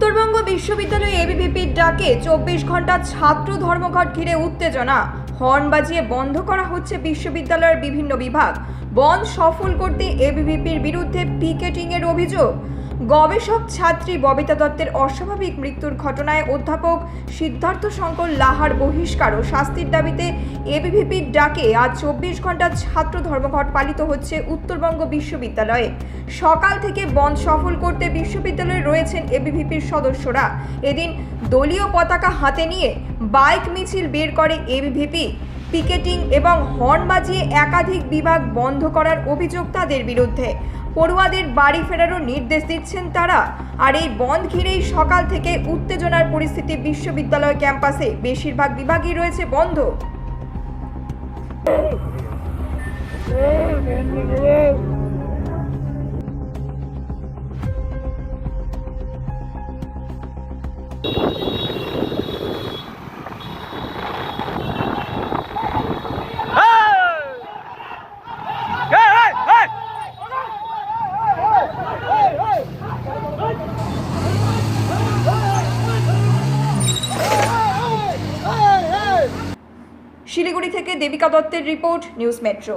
উত্তরবঙ্গ বিশ্ববিদ্যালয়ে এবিভিপির ডাকে 24 ঘন্টা ছাত্র ধর্মঘট ঘিরে উত্তেজনা। হর্ন বাজিয়ে বন্ধ করা হচ্ছে বিশ্ববিদ্যালয়ের বিভিন্ন বিভাগ। বন্ধ সফল করতে এবিভিপির বিরুদ্ধে পিকেটিংয়ের অভিযোগ। গবেষক ছাত্রী ববিতা দত্তের অস্বাভাবিক মৃত্যুর ঘটনায় অধ্যাপক সিদ্ধার্থ শঙ্কর লাহার বহিষ্কার ও শাস্তির দাবিতে এবিভিপির ডাকে আজ 24 ঘন্টা ছাত্র ধর্মঘট পালিত হচ্ছে উত্তরবঙ্গ বিশ্ববিদ্যালয়ে। সকাল থেকে বন্ধ সফল করতে বিশ্ববিদ্যালয়ে রয়েছেন এবিভিপির সদস্যরা। এদিন দলীয় পতাকা হাতে নিয়ে বাইক মিছিল বের করে এবিভিপি। পিকেটিং এবং হর্ন বাজিয়ে একাধিক বিভাগ বন্ধ করার অভিযোগ তাদের বিরুদ্ধে। পড়ুয়াদের বাড়ি ফেরারও নির্দেশ দিচ্ছেন তারা। আর এই বন্ধ ঘিরেই সকাল থেকে উত্তেজনার পরিস্থিতি বিশ্ববিদ্যালয় ক্যাম্পাসে। বেশিরভাগ বিভাগই রয়েছে বন্ধ। শিলিগুড়ি থেকে দেবিকা দত্তের রিপোর্ট, নিউজ মেট্রো।